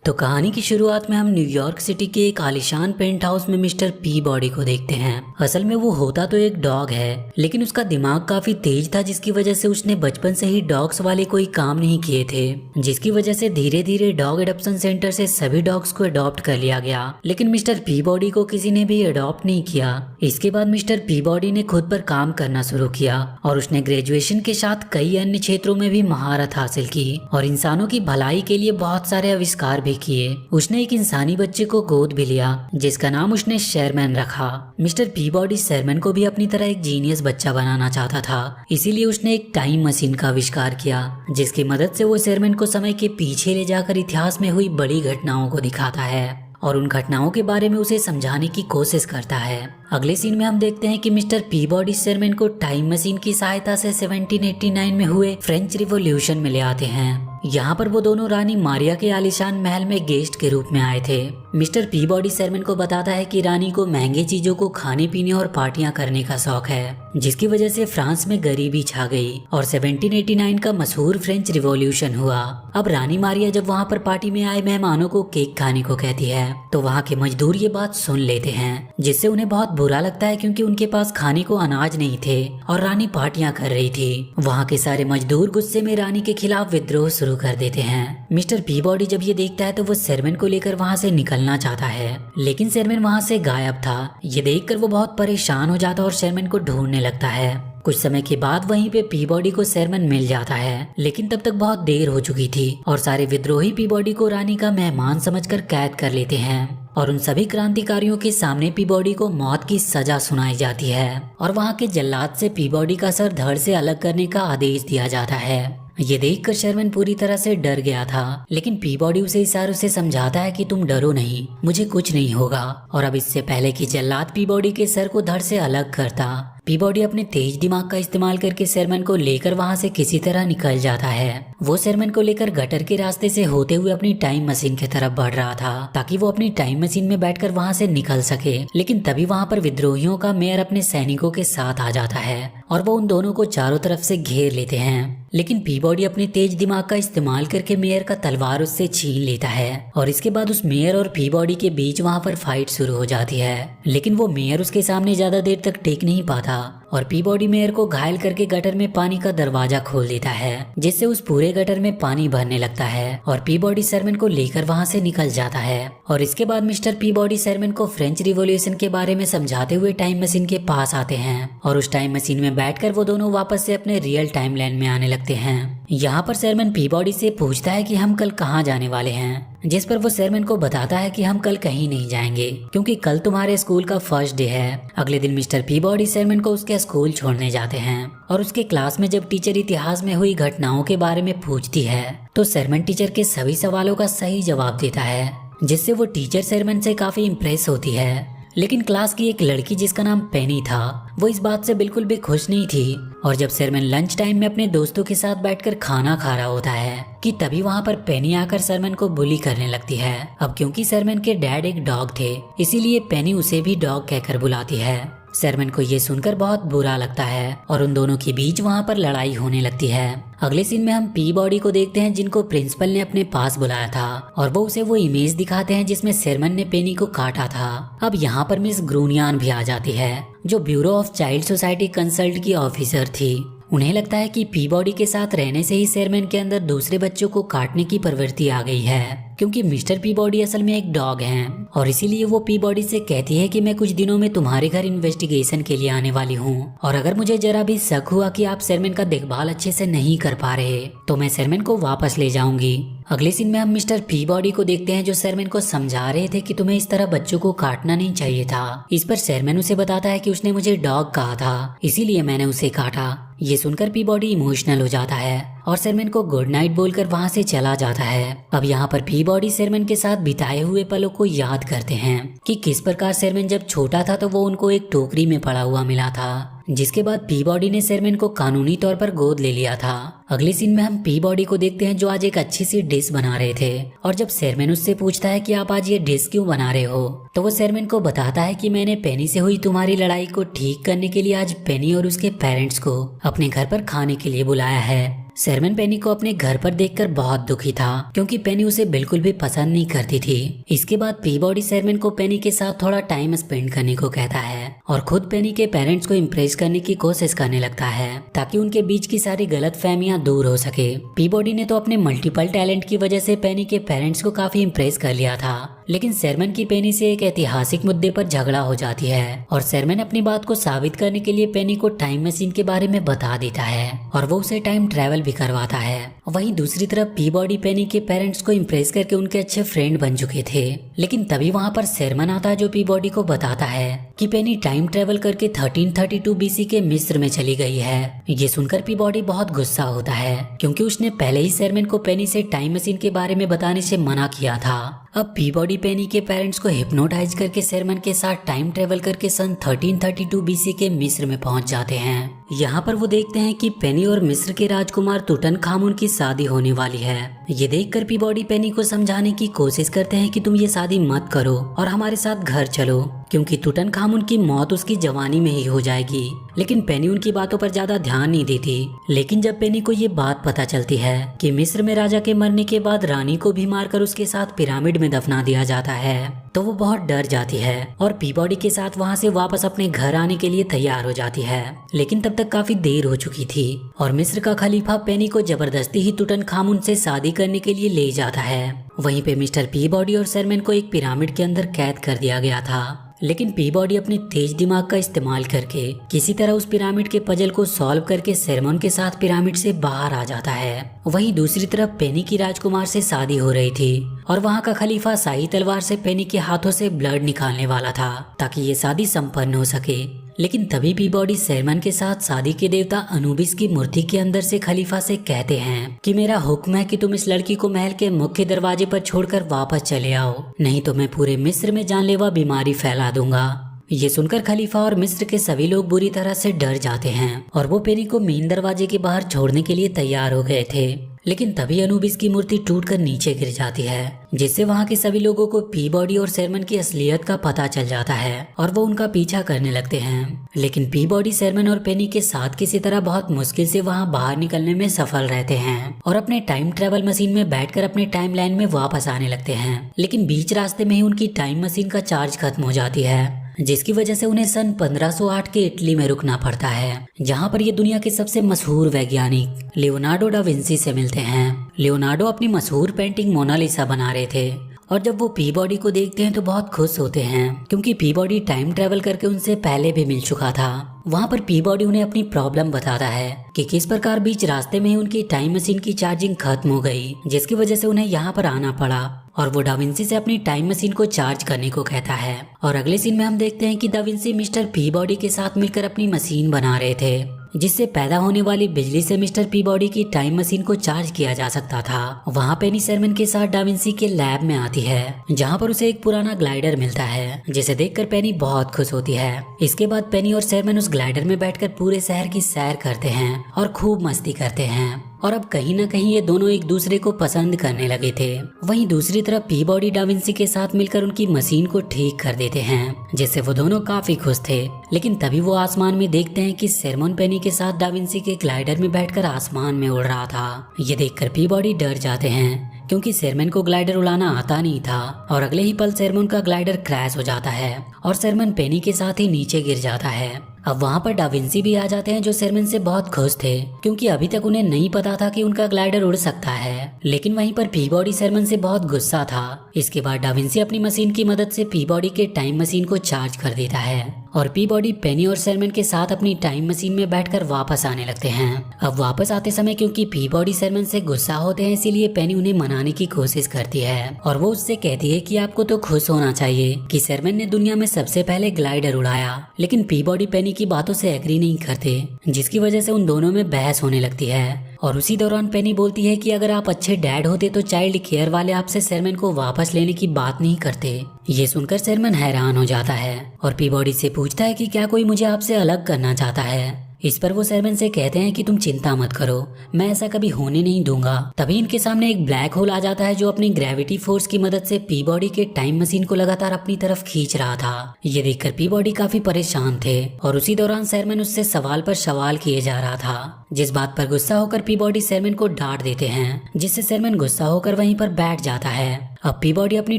तो कहानी की शुरुआत में हम न्यूयॉर्क सिटी के एक आलीशान पेंट हाउस में मिस्टर पी बॉडी को देखते हैं। असल में वो होता तो एक डॉग है, लेकिन उसका दिमाग काफी तेज था, जिसकी वजह से उसने बचपन से ही डॉग्स वाले कोई काम नहीं किए थे, जिसकी वजह से धीरे धीरे डॉग एडॉप्शन सेंटर से सभी डॉग्स को अडॉप्ट कर लिया गया। लेकिन मिस्टर पी बॉडी को किसी ने भी अडॉप्ट नहीं किया। इसके बाद मिस्टर पी बॉडी ने खुद पर काम करना शुरू किया और उसने ग्रेजुएशन के साथ कई अन्य क्षेत्रों में भी महारत हासिल की और इंसानों की भलाई के लिए बहुत सारे आविष्कार किए। उसने एक इंसानी बच्चे को गोद भी लिया, जिसका नाम उसने शेरमैन रखा। मिस्टर पी बॉडी शेरमैन को भी अपनी तरह एक जीनियस बच्चा बनाना चाहता था, इसीलिए उसने एक टाइम मशीन का आविष्कार किया, जिसकी मदद से वो शेरमैन को समय के पीछे ले जाकर इतिहास में हुई बड़ी घटनाओं को दिखाता है और उन घटनाओं के बारे में उसे समझाने की कोशिश करता है। अगले सीन में हम देखते हैं कि मिस्टर पी बॉडी शेरमैन को टाइम मशीन की सहायता से 1789 में हुए फ्रेंच रिवॉल्यूशन में ले आते हैं। यहाँ पर वो दोनों रानी मारिया के आलीशान महल में गेस्ट के रूप में आए थे। मिस्टर पी बॉडी शेरमैन को बताता है कि रानी को महंगे चीजों को खाने पीने और पार्टियां करने का शौक है, जिसकी वजह से फ्रांस में गरीबी छा गई और 1789 का मशहूर फ्रेंच रिवॉल्यूशन हुआ। अब रानी मारिया जब वहाँ पर पार्टी में आए मेहमानों को केक खाने को कहती है, तो वहाँ के मजदूर ये बात सुन लेते हैं, जिससे उन्हें बहुत बुरा लगता है, क्योंकि उनके पास खाने को अनाज नहीं थे और रानी पार्टियां कर रही थी। वहाँ के सारे मजदूर गुस्से में रानी के खिलाफ विद्रोह शुरू कर देते हैं। मिस्टर पी बॉडी जब ये देखता है तो वो शेरमैन को लेकर वहाँ से निकलना चाहता है, लेकिन शेरमैन वहाँ से गायब था। ये देखकर वो बहुत परेशान हो जाता और शेरमैन को ढूंढने लगता है। कुछ समय के बाद वहीं पे पी बॉडी को शेरमैन मिल जाता है, लेकिन तब तक बहुत देर हो चुकी थी और सारे विद्रोही पी बॉडी को रानी का मेहमान समझकर कैद कर लेते हैं और उन सभी क्रांतिकारियों के सामने पी बॉडी को मौत की सजा सुनाई जाती है और वहाँ के जल्लाद से पी बॉडी का सर धड़ से अलग करने का आदेश दिया जाता है। ये देखकर शेरमैन पूरी तरह से डर गया था, लेकिन पी बॉडी उसे इशारों से समझाता है कि तुम डरो नहीं, मुझे कुछ नहीं होगा। और अब इससे पहले कि जल्लाद पी बॉडी के सर को धड़ से अलग करता, पी बॉडी अपने तेज दिमाग का इस्तेमाल करके शेरमैन को लेकर वहाँ से किसी तरह निकल जाता है। वो शेरमैन को लेकर गटर के रास्ते से होते हुए अपनी टाइम मशीन की तरफ बढ़ रहा था, ताकि वो अपनी टाइम मशीन में बैठकर वहाँ से निकल सके। लेकिन तभी वहाँ पर विद्रोहियों का मेयर अपने सैनिकों के साथ आ जाता है और वो उन दोनों को चारों तरफ से घेर लेते हैं। लेकिन पी बॉडी अपने तेज दिमाग का इस्तेमाल करके मेयर का तलवार उससे छीन लेता है और इसके बाद उस मेयर और पी बॉडी के बीच वहाँ पर फाइट शुरू हो जाती है। लेकिन वो मेयर उसके सामने ज्यादा देर तक टिक नहीं पाता और पी बॉडी मेयर को घायल करके गटर में पानी का दरवाजा खोल देता है, जिससे उस पूरे गटर में पानी भरने लगता है और पी बॉडी शेरमैन को लेकर वहाँ से निकल जाता है। और इसके बाद मिस्टर पी बॉडी शेरमैन को फ्रेंच रिवॉल्यूशन के बारे में समझाते हुए टाइम मशीन के पास आते हैं और उस टाइम मशीन में बैठकर वो दोनों वापस से अपने रियल टाइम लाइन में आने लगते हैं। यहाँ पर शेरमैन पी बॉडी से पूछता है कि हम कल कहाँ जाने वाले हैं, जिस पर वो शेरमैन को बताता है कि हम कल कहीं नहीं जाएंगे, क्योंकि कल तुम्हारे स्कूल का फर्स्ट डे है। अगले दिन मिस्टर पी बॉडी शेरमैन को उसके स्कूल छोड़ने जाते हैं और उसके क्लास में जब टीचर इतिहास में हुई घटनाओं के बारे में पूछती है, तो शेरमैन टीचर के सभी सवालों का सही जवाब देता है, जिससे वो टीचर शेरमैन से काफी इम्प्रेस होती है। लेकिन क्लास की एक लड़की जिसका नाम पेनी था, वो इस बात से बिल्कुल भी खुश नहीं थी और जब शेरमैन लंच टाइम में अपने दोस्तों के साथ बैठकर खाना खा रहा होता है कि तभी वहाँ पर पेनी आकर शेरमैन को बुली करने लगती है। अब क्योंकि शेरमैन के डैड एक डॉग थे, इसीलिए पेनी उसे भी डॉग कहकर बुलाती है। शेरमैन को ये सुनकर बहुत बुरा लगता है और उन दोनों के बीच वहाँ पर लड़ाई होने लगती है। अगले सीन में हम पी बॉडी को देखते हैं, जिनको प्रिंसिपल ने अपने पास बुलाया था और वो उसे वो इमेज दिखाते हैं जिसमें शेरमैन ने पेनी को काटा था। अब यहाँ पर मिस ग्रूनियान भी आ जाती है, जो bureau of child society consult की ऑफिसर थी। उन्हें लगता है कि पी बॉडी के साथ रहने से ही शेरमैन के अंदर दूसरे बच्चों को काटने की प्रवृत्ति आ गई है, क्योंकि मिस्टर पी बॉडी असल में एक डॉग हैं और इसीलिए वो पी बॉडी से कहती है कि मैं कुछ दिनों में तुम्हारे घर इन्वेस्टिगेशन के लिए आने वाली हूँ और अगर मुझे जरा भी शक हुआ कि आप शेरमैन का देखभाल अच्छे से नहीं कर पा रहे, तो मैं शेरमैन को वापस ले जाऊंगी। अगले सीन में हम मिस्टर पी बॉडी को देखते हैं, जो शेरमैन को समझा रहे थे कि तुम्हें इस तरह बच्चों को काटना नहीं चाहिए था। इस पर शेरमैन उसे बताता है कि उसने मुझे डॉग कहा था, इसीलिए मैंने उसे काटा। ये सुनकर पी बॉडी इमोशनल हो जाता है और शेरमैन को गुड नाइट बोलकर वहाँ से चला जाता है। अब यहाँ पर पी बॉडी शेरमैन के साथ बिताए हुए पलों को याद करते हैं कि किस प्रकार शेरमैन जब छोटा था तो वो उनको एक टोकरी में पड़ा हुआ मिला था, जिसके बाद पी बॉडी ने शेरमैन को कानूनी तौर पर गोद ले लिया था। अगले सीन में हम पी बॉडी को देखते हैं, जो आज एक अच्छी सी डिश बना रहे थे और जब शेरमैन उससे पूछता है कि आप आज ये डिश क्यों बना रहे हो, तो वो शेरमैन को बताता है कि मैंने पेनी से हुई तुम्हारी लड़ाई को ठीक करने के लिए आज पेनी और उसके पेरेंट्स को अपने घर पर खाने के लिए बुलाया है। शेरमैन पेनी को अपने घर पर देखकर बहुत दुखी था क्योंकि पेनी उसे बिल्कुल भी पसंद नहीं करती थी। इसके बाद पीबॉडी शेरमैन को पेनी के साथ थोड़ा टाइम स्पेंड करने को कहता है और खुद पेनी के पेरेंट्स को इम्प्रेस करने की कोशिश करने लगता है ताकि उनके बीच की सारी गलतफहमियां दूर हो सके। पीबॉडी ने तो अपने मल्टीपल टैलेंट की वजह से पेनी के पेरेंट्स को काफी इम्प्रेस कर लिया था, लेकिन शेरमैन की पेनी से एक ऐतिहासिक मुद्दे पर झगड़ा हो जाती है और शेरमैन अपनी बात को साबित करने के लिए पेनी को टाइम मशीन के बारे में बता देता है और वो उसे टाइम ट्रेवल भी करवाता है। वहीं दूसरी तरफ पीबॉडी पेनी के पेरेंट्स को इम्प्रेस करके उनके अच्छे फ्रेंड बन चुके थे, लेकिन तभी वहाँ पर शेरमैन आता है जो पीबॉडी को बताता है कि पेनी टाइम ट्रेवल करके 1332 बीसी के मिस्र में चली गई है। ये सुनकर पीबॉडी बहुत गुस्सा होता है क्योंकि उसने पहले ही शेरमैन को पेनी से टाइम मशीन के बारे में बताने से मना किया था। अब पीबॉडी पेनी के पेरेंट्स को हिप्नोटाइज करके शेरमैन के साथ टाइम ट्रेवल करके सन 1332 बीसी के मिस्र में पहुंच जाते हैं। यहाँ पर वो देखते हैं कि पेनी और मिस्र के राजकुमार तुतनखामुन की शादी होने वाली है। ये देखकर पीबॉडी पेनी को समझाने की कोशिश करते हैं कि तुम ये शादी मत करो और हमारे साथ घर चलो, क्योंकि तुतनखामुन की मौत उसकी जवानी में ही हो जाएगी। लेकिन पेनी उनकी बातों पर ज्यादा ध्यान नहीं देती। लेकिन जब पेनी को ये बात पता चलती है कि मिस्र में राजा के मरने के बाद रानी को भी मारकर उसके साथ पिरामिड में दफना दिया जाता है, तो वो बहुत डर जाती है और पीबॉडी के साथ वहाँ से वापस अपने घर आने के लिए तैयार हो जाती है। लेकिन तब तक काफी देर हो चुकी थी और मिस्र का खलीफा पेनी को जबरदस्ती ही तुतनखामुन से शादी करने के लिए ले जाता है। वहीं पे मिस्टर पीबॉडी और शेरमैन को एक पिरामिड के अंदर कैद कर दिया गया था, लेकिन पीबॉडी अपने तेज दिमाग का इस्तेमाल करके किसी तरह उस पिरामिड के पजल को सॉल्व करके शेरमैन के साथ पिरामिड से बाहर आ जाता है। वहीं दूसरी तरफ पेनी की राजकुमार से शादी हो रही थी और वहाँ का खलीफा शाही तलवार से पेनी के हाथों से ब्लड निकालने वाला था ताकि ये शादी संपन्न हो सके। लेकिन तभी पीबॉडी शेरमैन के साथ शादी के देवता अनुबिस की मूर्ति के अंदर से खलीफा से कहते हैं कि मेरा हुक्म है कि तुम इस लड़की को महल के मुख्य दरवाजे पर छोड़कर वापस चले आओ, नहीं तो मैं पूरे मिस्र में जानलेवा बीमारी फैला दूंगा। ये सुनकर खलीफा और मिस्र के सभी लोग बुरी तरह से डर जाते हैं और वो पेनी को मेन दरवाजे के बाहर छोड़ने के लिए तैयार हो गए थे। लेकिन तभी अनुबिस की मूर्ति टूटकर नीचे गिर जाती है, जिससे वहाँ के सभी लोगों को पीबॉडी और शेरमैन की असलियत का पता चल जाता है और वो उनका पीछा करने लगते हैं। लेकिन पीबॉडी शेरमैन और पेनी के साथ किसी तरह बहुत मुश्किल से वहाँ बाहर निकलने में सफल रहते हैं और अपने टाइम ट्रेवल मशीन में बैठकर अपने टाइम लाइन में वापस आने लगते हैं। लेकिन बीच रास्ते में ही उनकी टाइम मशीन का चार्ज खत्म हो जाती है, जिसकी वजह से उन्हें सन 1508 के इटली में रुकना पड़ता है, जहां पर ये दुनिया के सबसे मशहूर वैज्ञानिक लियोनार्डो डा विंसी से मिलते हैं। लियोनार्डो अपनी मशहूर पेंटिंग मोनालिसा बना रहे थे और जब वो पीबॉडी को देखते हैं तो बहुत खुश होते हैं क्योंकि पीबॉडी टाइम ट्रेवल करके उनसे पहले भी मिल चुका था। वहाँ पर पीबॉडी उन्हें अपनी प्रॉब्लम बताता है कि किस प्रकार बीच रास्ते में ही उनकी टाइम मशीन की चार्जिंग खत्म हो गई, जिसकी वजह से उन्हें यहाँ पर आना पड़ा और वो डा विंसी से अपनी टाइम मशीन को चार्ज करने को कहता है। और अगले सीन में हम देखते हैं कि डा विंसी मिस्टर पीबॉडी के साथ मिलकर अपनी मशीन बना रहे थे, जिससे पैदा होने वाली बिजली से मिस्टर पीबॉडी की टाइम मशीन को चार्ज किया जा सकता था। वहाँ पेनी शेरमैन के साथ डा विंसी के लैब में आती है, जहाँ पर उसे एक पुराना ग्लाइडर मिलता है, जिसे देखकर पेनी बहुत खुश होती है। इसके बाद पेनी और शेरमैन उस ग्लाइडर में बैठकर पूरे शहर की सैर करते हैं और खूब मस्ती करते हैं और अब कहीं ना कहीं ये दोनों एक दूसरे को पसंद करने लगे थे। वहीं दूसरी तरफ पीबॉडी डा विंसी के साथ मिलकर उनकी मशीन को ठीक कर देते हैं, जिससे वो दोनों काफी खुश थे। लेकिन तभी वो आसमान में देखते हैं कि शेरमैन पेनी के साथ डा विंसी के ग्लाइडर में बैठकर आसमान में उड़ रहा था। ये देखकर पीबॉडी डर जाते हैं क्योंकि शेरमैन को ग्लाइडर उड़ाना आता नहीं था और अगले ही पल शेरमैन का ग्लाइडर क्रैश हो जाता है और शेरमैन पेनी के साथ ही नीचे गिर जाता है। अब वहाँ पर डा विंसी भी आ जाते हैं जो शेरमैन से बहुत खुश थे क्योंकि अभी तक उन्हें नहीं पता था कि उनका ग्लाइडर उड़ सकता है। लेकिन वहीं पर पीबॉडी शेरमैन से बहुत गुस्सा था। इसके बाद डा विंसी अपनी मशीन की मदद से पीबॉडी के टाइम मशीन को चार्ज कर देता है और पीबॉडी पेनी और शेरमैन के साथ अपनी टाइम मशीन में बैठकर वापस आने लगते हैं। अब वापस आते समय क्योंकि पीबॉडी शेरमैन से गुस्सा होते हैं, इसीलिए पेनी उन्हें मनाने की कोशिश करती है और वो उससे कहती है कि आपको तो खुश होना चाहिए कि शेरमैन ने दुनिया में सबसे पहले ग्लाइडर उड़ाया। लेकिन पीबॉडी पेनी की बातों से एग्री नहीं करते, जिसकी वजह से उन दोनों में बहस होने लगती है। और उसी दौरान पेनी बोलती है कि अगर आप अच्छे डैड होते तो चाइल्ड केयर वाले आपसे शेरमैन को वापस लेने की बात नहीं करते। ये सुनकर शेरमैन हैरान हो जाता है और पीबॉडी से पूछता है कि क्या कोई मुझे आपसे अलग करना चाहता है। इस पर वो शेरमैन से कहते हैं कि तुम चिंता मत करो, मैं ऐसा कभी होने नहीं दूंगा। तभी इनके सामने एक ब्लैक होल आ जाता है जो अपनी ग्रेविटी फोर्स की मदद से पीबॉडी के टाइम मशीन को लगातार अपनी तरफ खींच रहा था। ये देखकर पीबॉडी काफी परेशान थे और उसी दौरान शेरमैन उससे सवाल पर सवाल किए जा रहा था, जिस बात पर गुस्सा होकर पीबॉडी शेरमैन को डांट देते हैं, जिससे शेरमैन गुस्सा होकर वहीं पर बैठ जाता है। अब पीबॉडी अपनी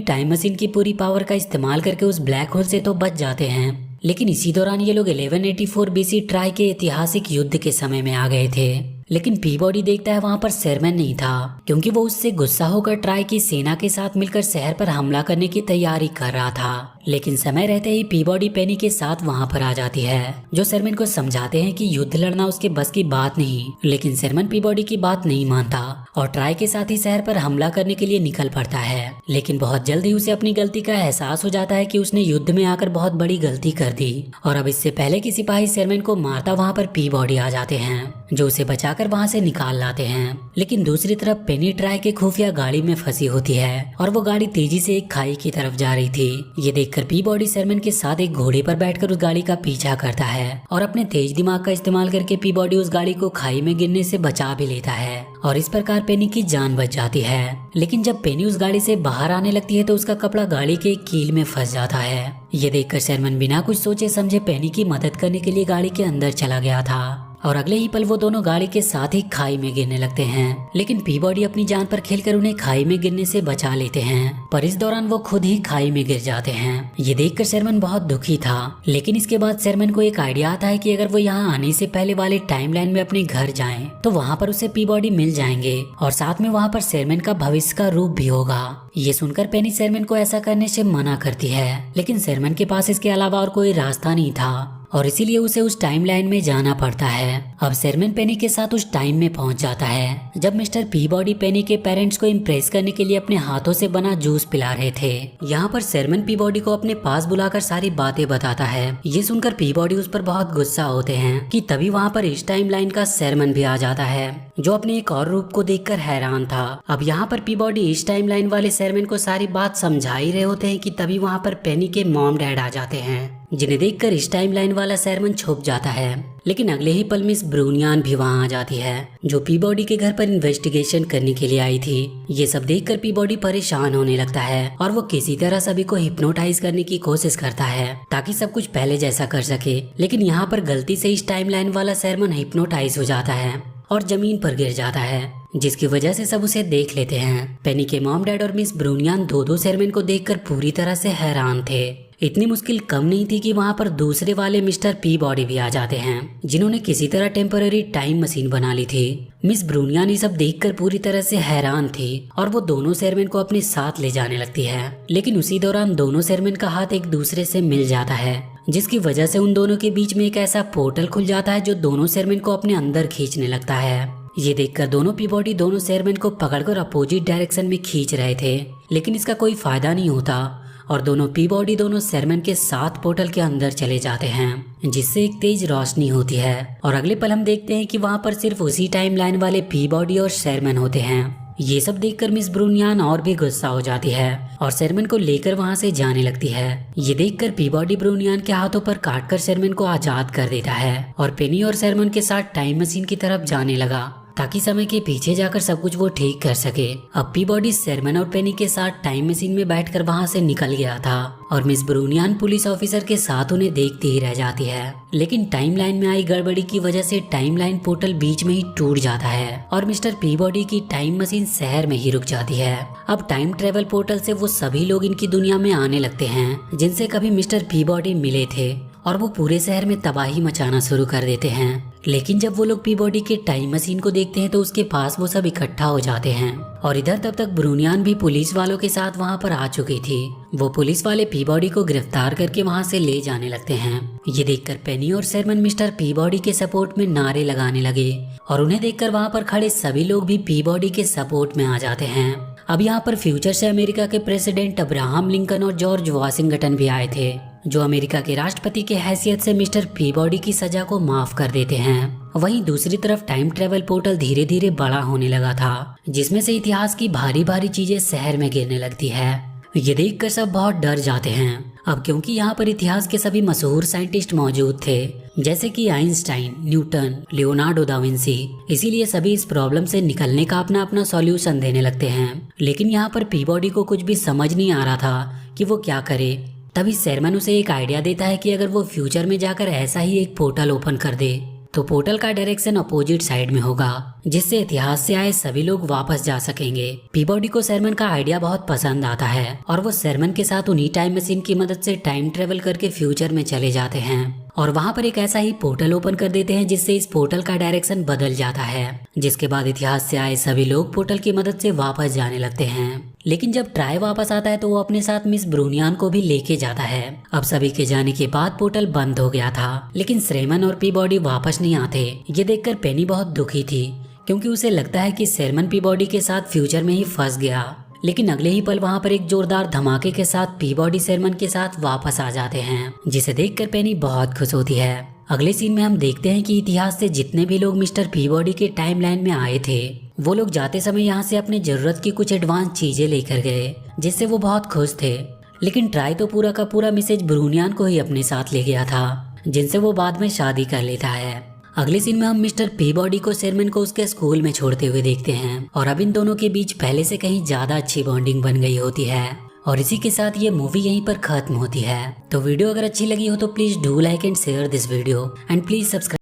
टाइम मशीन की पूरी पावर का इस्तेमाल करके उस ब्लैक होल से तो बच जाते हैं, लेकिन इसी दौरान ये लोग 1184 बीसी ट्राई के ऐतिहासिक युद्ध के समय में आ गए थे। लेकिन पीबॉडी देखता है वहाँ पर शेरमैन नहीं था, क्योंकि वो उससे गुस्सा होकर ट्राई की सेना के साथ मिलकर शहर पर हमला करने की तैयारी कर रहा था। लेकिन समय रहते ही पीबॉडी पेनी के साथ वहाँ पर आ जाती है, जो शेरमैन को समझाते हैं कि युद्ध लड़ना उसके बस की बात नहीं। लेकिन शेरमैन पीबॉडी की बात नहीं मानता और ट्राई के साथ ही शहर पर हमला करने के लिए निकल पड़ता है। लेकिन बहुत जल्दी उसे अपनी गलती का एहसास हो जाता है कि उसने युद्ध में आकर बहुत बड़ी गलती कर दी और अब इससे पहले कि सिपाही शेरमैन को मारता वहाँ पर पीबॉडी आ जाते हैं, जो उसे बचाकर वहाँ से निकाल लाते हैं। लेकिन दूसरी तरफ पेनी ट्राई के खुफिया गाड़ी में फंसी होती है और वो गाड़ी तेजी से एक खाई की तरफ जा रही थी। ये देखकर पीबॉडी शेरमैन के साथ एक घोड़े पर बैठकर उस गाड़ी का पीछा करता है और अपने तेज दिमाग का इस्तेमाल करके पीबॉडी उस गाड़ी को खाई में गिरने से बचा भी लेता है और इस प्रकार पेनी की जान बच जाती है। लेकिन जब पेनी उस गाड़ी से बाहर आने लगती है तो उसका कपड़ा गाड़ी के कील में फंस जाता है। ये देखकर शेरमैन बिना कुछ सोचे समझे पेनी की मदद करने के लिए गाड़ी के अंदर चला गया था और अगले ही पल वो दोनों गाड़ी के साथ ही खाई में गिरने लगते हैं। लेकिन पीबॉडी अपनी जान पर खेलकर उन्हें खाई में गिरने से बचा लेते हैं, पर इस दौरान वो खुद ही खाई में गिर जाते हैं। ये देखकर शेरमैन बहुत दुखी था, लेकिन इसके बाद शेरमैन को एक आइडिया आता है कि अगर वो यहाँ आने से पहले वाले टाइमलाइन में अपने घर जाएं, तो वहाँ पर उसे पीबॉडी मिल जाएंगे और साथ में वहाँ पर शेरमैन का भविष्य का रूप भी होगा। ये सुनकर पेनी शेरमैन को ऐसा करने से मना करती है, लेकिन शेरमैन के पास इसके अलावा और कोई रास्ता नहीं था और इसीलिए उसे उस टाइमलाइन में जाना पड़ता है। अब शेरमैन पेनी के साथ उस टाइम में पहुंच जाता है जब मिस्टर पीबॉडी पेनी के पेरेंट्स को इम्प्रेस करने के लिए अपने हाथों से बना जूस पिला रहे थे। यहाँ पर शेरमैन पीबॉडी को अपने पास बुलाकर सारी बातें बताता है। ये सुनकर पीबॉडी उस पर बहुत गुस्सा होते हैं कि तभी वहाँ पर इस टाइमलाइन का शेरमैन भी आ जाता है, जो अपने एक और रूप को देखकर हैरान था। अब यहाँ पर पीबॉडी इस टाइमलाइन वाले शेरमैन को सारी बात समझा ही रहे होते हैं कि तभी वहाँ पर पेनी के मॉम डैड आ जाते हैं, जिन्हें देखकर इस टाइमलाइन वाला शेरमैन छुप जाता है। लेकिन अगले ही पल मिस ब्रूनियान भी वहां आ जाती है, जो पीबॉडी के घर पर इन्वेस्टिगेशन करने के लिए आई थी। ये सब देखकर पीबॉडी परेशान होने लगता है और वो किसी तरह सभी को हिप्नोटाइज करने की कोशिश करता है ताकि सब कुछ पहले जैसा कर सके। लेकिन यहाँ पर गलती से इस टाइमलाइन वाला शेरमैन हिप्नोटाइज हो जाता है और जमीन पर गिर जाता है, जिसकी वजह से सब उसे देख लेते हैं। पेनी के मॉम डैड और मिस ब्रूनियान दो शेरमैन को देखकर पूरी तरह से हैरान थे। इतनी मुश्किल कम नहीं थी कि वहाँ पर दूसरे वाले मिस्टर पीबॉडी भी आ जाते हैं, जिन्होंने किसी तरह टेम्पररी टाइम मशीन बना ली थी। मिस ब्रूनियान ये सब देखकर पूरी तरह से हैरान थी और वो दोनों शेरमैन को अपने साथ ले जाने लगती है। लेकिन उसी दौरान दोनों शेरमैन का हाथ एक दूसरे से मिल जाता है, जिसकी वजह से उन दोनों के बीच में एक ऐसा पोर्टल खुल जाता है जो दोनों शेरमैन को अपने अंदर खींचने लगता है। ये देखकर दोनों पीबॉडी दोनों शेरमैन को पकड़कर अपोजिट डायरेक्शन में खींच रहे थे, लेकिन इसका कोई फायदा नहीं होता और दोनों पीबॉडी दोनों शेरमैन के साथ पोर्टल के अंदर चले जाते हैं, जिससे एक तेज रोशनी होती है और अगले पल हम देखते हैं कि वहाँ पर सिर्फ उसी टाइमलाइन वाले पीबॉडी और शेरमैन होते हैं। ये सब देखकर मिस ब्रूनियान और भी गुस्सा हो जाती है और शेरमैन को लेकर वहाँ से जाने लगती है। ये देखकर पीबॉडी ब्रूनियान के हाथों पर काटकर शेरमैन को आजाद कर देता है और पेनी और शेरमैन के साथ टाइम मशीन की तरफ जाने लगा ताकि समय के पीछे जाकर सब कुछ वो ठीक कर सके। अब पीबॉडी शेरमैन और पेनी के साथ टाइम मशीन में बैठकर वहाँ से निकल गया था और मिस ब्रूनियान पुलिस ऑफिसर के साथ उन्हें देखती ही रह जाती है। लेकिन टाइमलाइन में आई गड़बड़ी की वजह से टाइमलाइन पोर्टल बीच में ही टूट जाता है और मिस्टर पीबॉडी की टाइम मशीन शहर में ही रुक जाती है। अब टाइम ट्रेवल पोर्टल से वो सभी लोग इनकी दुनिया में आने लगते हैं जिनसे कभी मिस्टर पीबॉडी मिले थे और वो पूरे शहर में तबाही मचाना शुरू कर देते हैं। लेकिन जब वो लोग पीबॉडी के टाइम मशीन को देखते हैं तो उसके पास वो सब इकट्ठा हो जाते हैं और इधर तब तक ब्रूनियान भी पुलिस वालों के साथ वहाँ पर आ चुकी थी। वो पुलिस वाले पीबॉडी को गिरफ्तार करके वहाँ से ले जाने लगते हैं। ये देखकर पेनी और शेरमैन मिस्टर पीबॉडी के सपोर्ट में नारे लगाने लगे और उन्हें देखकर वहाँ पर खड़े सभी लोग भी पीबॉडी के सपोर्ट में आ जाते हैं। अब यहाँ पर फ्यूचर से अमेरिका के प्रेसिडेंट अब्राहम लिंकन और जॉर्ज वाशिंगटन भी आए थे, जो अमेरिका के राष्ट्रपति के हैसियत से मिस्टर पीबॉडी की सजा को माफ कर देते हैं। वहीं दूसरी तरफ टाइम ट्रेवल पोर्टल धीरे धीरे बड़ा होने लगा था, जिसमें से इतिहास की भारी भारी चीजें शहर में गिरने लगती है। ये देखकर सब बहुत डर जाते हैं। अब क्योंकि यहाँ पर इतिहास के सभी मशहूर साइंटिस्ट मौजूद थे जैसे कि Einstein, Newton, Leonardo da Vinci. इसीलिए सभी इस प्रॉब्लम से निकलने का अपना अपना सॉल्यूशन देने लगते हैं। लेकिन यहाँ पर पीबॉडी को कुछ भी समझ नहीं आ रहा था कि वो क्या करे। तभी शेरमैन उसे एक आइडिया देता है कि अगर वो फ्यूचर में जाकर ऐसा ही एक पोर्टल ओपन कर दे तो पोर्टल का डायरेक्शन अपोजिट साइड में होगा, जिससे इतिहास से आए सभी लोग वापस जा सकेंगे। पीबॉडी को शेरमैन का आइडिया बहुत पसंद आता है और वो शेरमैन के साथ उन्हीं टाइम मशीन की मदद से टाइम ट्रेवल करके फ्यूचर में चले जाते हैं और वहाँ पर एक ऐसा ही पोर्टल ओपन कर देते हैं जिससे इस पोर्टल का डायरेक्शन बदल जाता है, जिसके बाद इतिहास से आए सभी लोग पोर्टल की मदद से वापस जाने लगते हैं। लेकिन जब ट्राई वापस आता है तो वो अपने साथ मिस ब्रूनियान को भी लेके जाता है। अब सभी के जाने के बाद पोर्टल बंद हो गया था, लेकिन शेरमैन और पीबॉडी वापस नहीं आते। ये देखकर पेनी बहुत दुखी थी क्योंकि उसे लगता है कि शेरमैन पीबॉडी के साथ फ्यूचर में ही फंस गया। लेकिन अगले ही पल वहाँ पर एक जोरदार धमाके के साथ पीबॉडी शेरमैन के साथ वापस आ जाते हैं, जिसे देखकर पेनी बहुत खुश होती है। अगले सीन में हम देखते हैं कि इतिहास से जितने भी लोग मिस्टर पीबॉडी के टाइमलाइन में आए थे वो लोग जाते समय यहाँ से अपनी जरूरत की कुछ एडवांस चीजें लेकर गए, जिससे वो बहुत खुश थे। लेकिन ट्राई तो पूरा का पूरा मिसेज ब्रूनियान को ही अपने साथ ले गया था, जिनसे वो बाद में शादी कर लेता है। अगले सीन में हम मिस्टर पीबॉडी को शेरमैन को उसके स्कूल में छोड़ते हुए देखते हैं और अब इन दोनों के बीच पहले से कहीं ज्यादा अच्छी बॉन्डिंग बन गई होती है। और इसी के साथ ये मूवी यहीं पर खत्म होती है। तो वीडियो अगर अच्छी लगी हो तो please do like and share this video and please subscribe.